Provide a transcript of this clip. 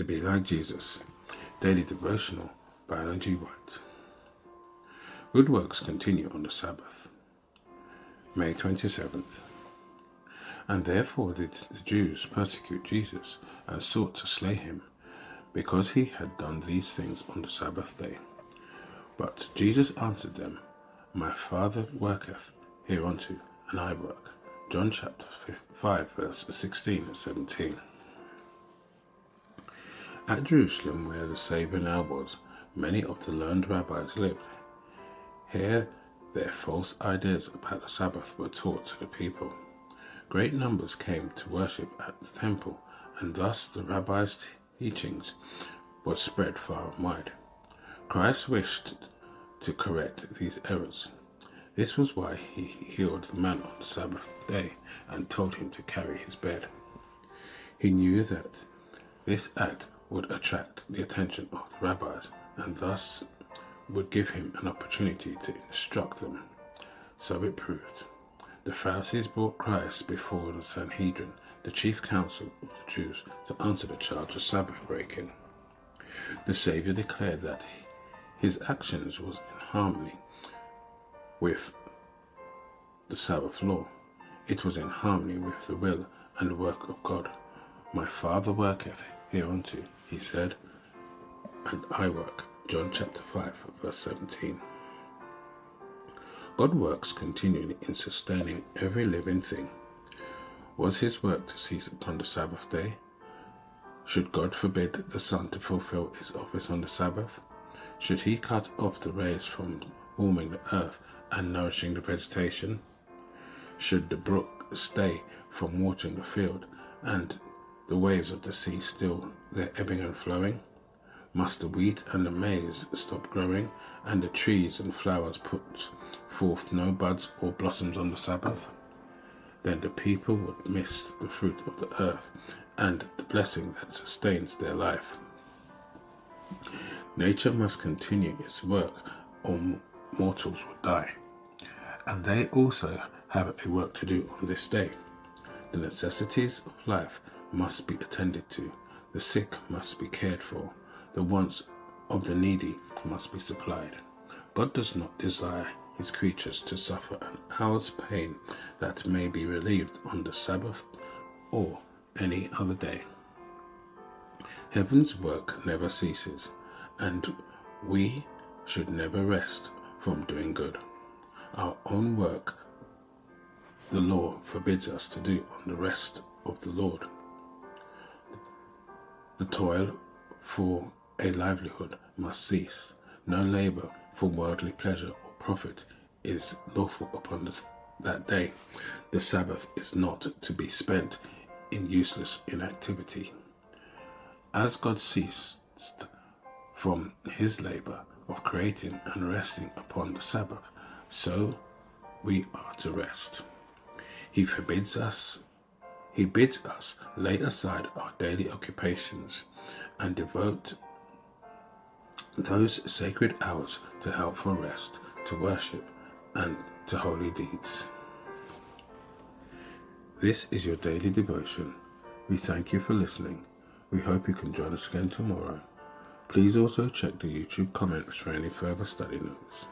to be like Jesus. Daily Devotional by White. Good works continue on the Sabbath. May 27th. And therefore did the Jews persecute Jesus and sought to slay him, because he had done these things on the Sabbath day. But Jesus answered them, My Father worketh hereunto, and I work. John chapter 5, verse 16 and 17. At Jerusalem, where the Saviour now was, many of the learned rabbis lived. Here their false ideas about the Sabbath were taught to the people. Great numbers came to worship at the temple, and thus the rabbis' teachings was spread far and wide. Christ wished to correct these errors. This was why he healed the man on the Sabbath day and told him to carry his bed. He knew that this act would attract the attention of the rabbis and thus would give him an opportunity to instruct them. So it proved. The Pharisees brought Christ before the Sanhedrin, the chief council of the Jews, to answer the charge of Sabbath-breaking. The Saviour declared that his actions was in harmony with the Sabbath law. It was in harmony with the will and work of God. My Father worketh hereunto, he said, and I work. John chapter 5, verse 17. God works continually in sustaining every living thing. Was his work to cease upon the Sabbath day? Should God forbid the sun to fulfill its office on the Sabbath? Should he cut off the rays from warming the earth and nourishing the vegetation? Should the brook stay from watering the field, and the waves of the sea still their ebbing and flowing? Must the wheat and the maize stop growing, and the trees and flowers put forth no buds or blossoms on the Sabbath? Then the people would miss the fruit of the earth and the blessing that sustains their life. Nature must continue its work, or mortals would die. And they also have a work to do on this day. The necessities of life must be attended to. The sick must be cared for. The wants of the needy must be supplied. God does not desire his creatures to suffer an hour's pain that may be relieved on the Sabbath or any other day. Heaven's work never ceases, and we should never rest from doing good. Our own work the law forbids us to do on the rest of the Lord. The toil for a livelihood must cease. No labour for worldly pleasure or profit is lawful upon that day. The Sabbath is not to be spent in useless inactivity. As God ceased from his labour of creating and resting upon the Sabbath, so we are to rest. He bids us lay aside our daily occupations and devote those sacred hours to helpful rest, to worship, and to holy deeds. This is your daily devotion. We thank you for listening. We hope you can join us again tomorrow. Please also check the YouTube comments for any further study notes.